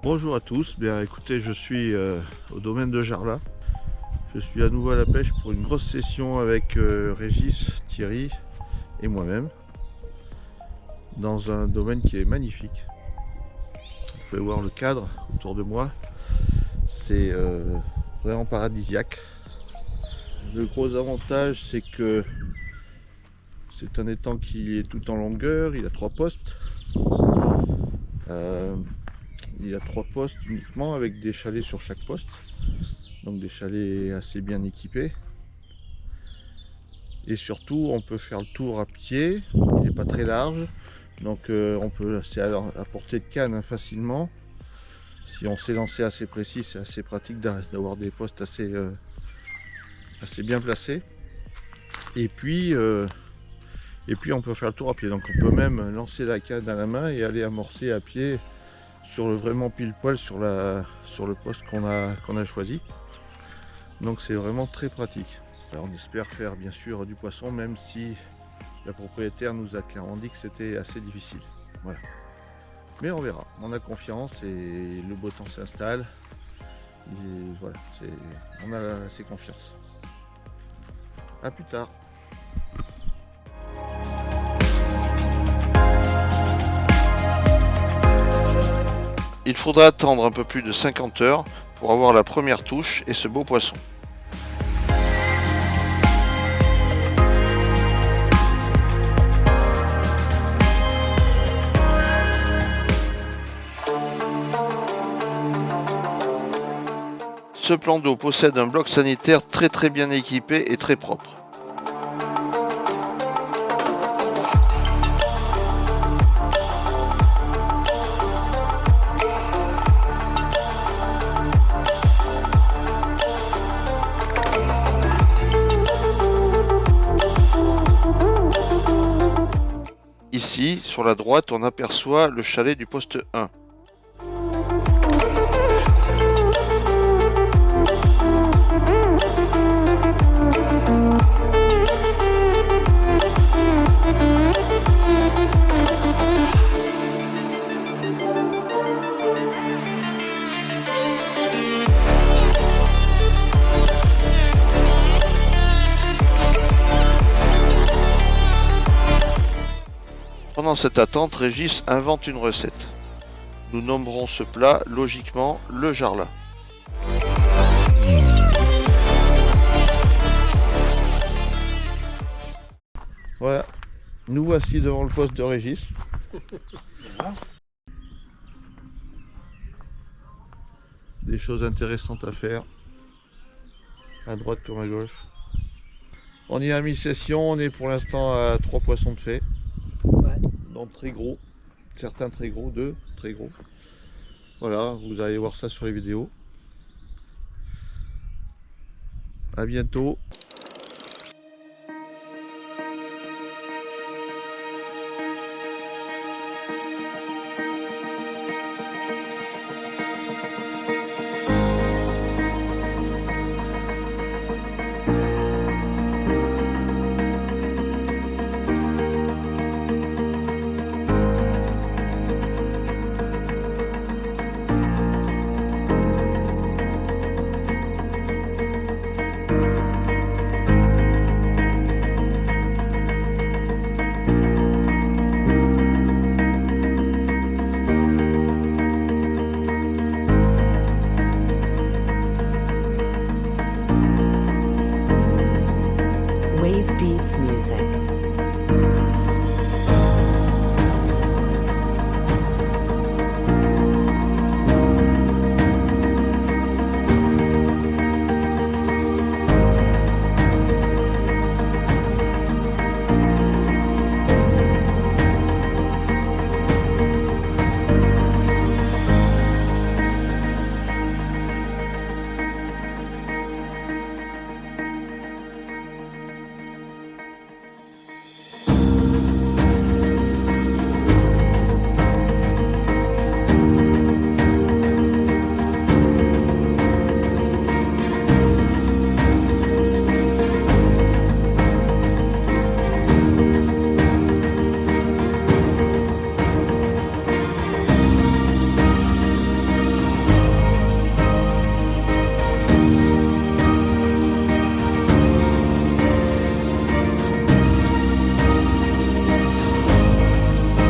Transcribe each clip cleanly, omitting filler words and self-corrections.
Bonjour à tous, bien écoutez, je suis au domaine de Jarlat. Je suis à nouveau à la pêche pour une grosse session avec Régis, Thierry et moi-même dans un domaine qui est magnifique. Vous pouvez voir le cadre autour de moi, c'est vraiment paradisiaque. Le gros avantage, c'est que c'est un étang qui est tout en longueur, il a 3 postes. Il y a 3 postes uniquement avec des chalets sur chaque poste, donc des chalets assez bien équipés. Et surtout, on peut faire le tour à pied, il n'est pas très large, donc c'est à portée de canne hein, facilement. Si on sait lancer assez précis, c'est assez pratique d'avoir des postes assez bien placés. Et puis on peut faire le tour à pied, donc on peut même lancer la canne à la main et aller amorcer à pied vraiment pile poil sur le poste qu'on a choisi. Donc c'est vraiment très pratique. Alors on espère faire bien sûr du poisson, même si la propriétaire nous a clairement dit que c'était assez difficile. Voilà. Mais on verra, on a confiance et le beau temps s'installe. Voilà, on a assez confiance. A plus tard. Il faudra attendre un peu plus de 50 heures pour avoir la première touche et ce beau poisson. Ce plan d'eau possède un bloc sanitaire très bien équipé et très propre. Ici, sur la droite, on aperçoit le chalet du poste 1. Pendant cette attente, Régis invente une recette. Nous nommerons ce plat logiquement le Jarlat. Voilà, nous voici devant le poste de Régis. Des choses intéressantes à faire, à droite comme à gauche. On y a mi-session, on est pour l'instant à 3 poissons de fait. Donc très gros, certains très gros, 2 très gros. Voilà, vous allez voir ça sur les vidéos. À bientôt. music.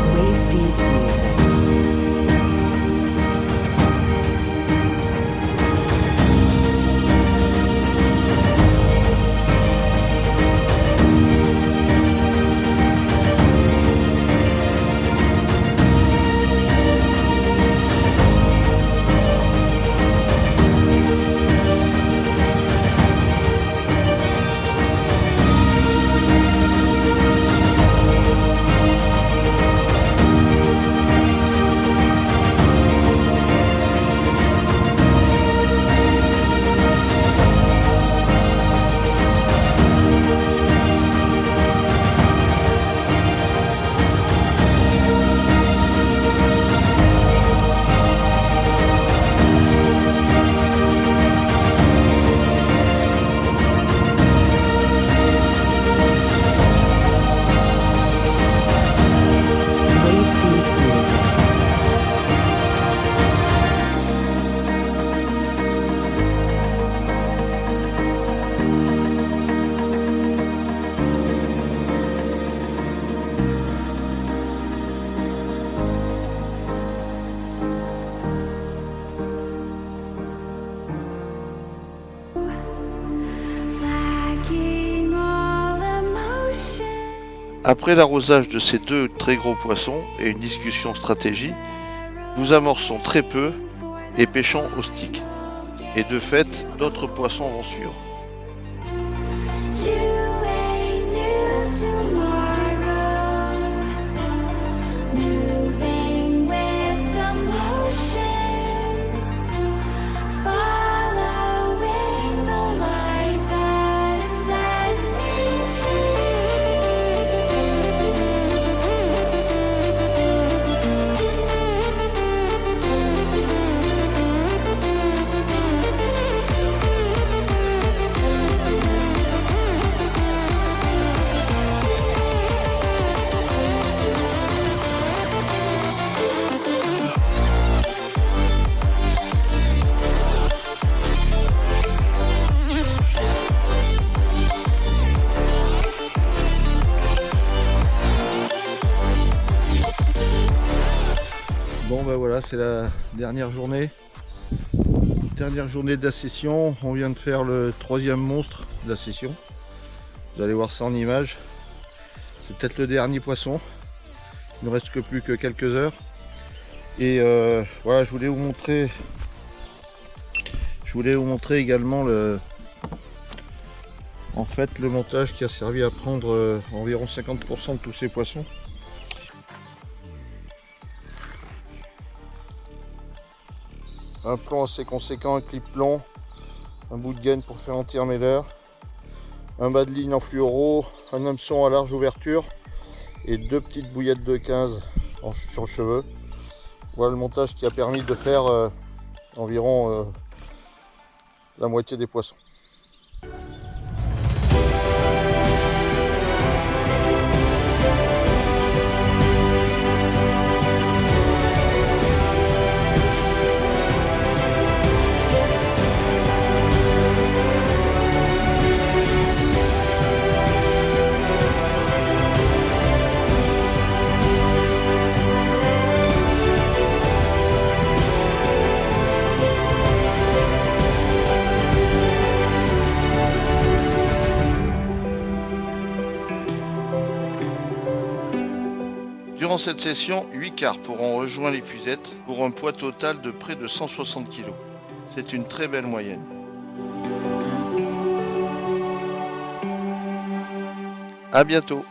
Wave beats music. Wave beats music. Lacking all emotion. Après l'arrosage de ces deux très gros poissons et une discussion stratégie, nous amorçons très peu et pêchons au stick. Et de fait, d'autres poissons vont suivre. To a new tomorrow, moving with the motion, following the light that sets me Bon ben voilà, c'est la dernière journée. Dernière journée de la session. On vient de faire le troisième monstre de la session. Vous allez voir ça en image. C'est peut-être le dernier poisson. Il ne reste que plus que quelques heures. Et voilà, je voulais vous montrer également en fait le montage qui a servi à prendre environ 50% de tous ces poissons. Un plomb assez conséquent, un clip plomb, un bout de gaine pour faire un tire-mêleur, un bas de ligne en fluoro, un hameçon à large ouverture et deux petites bouillettes de 15 sur le cheveu. Voilà le montage qui a permis de faire environ la moitié des poissons. Pendant cette session, 8 carpes auront rejoint l'épuisette pour un poids total de près de 160 kg. C'est une très belle moyenne. À bientôt.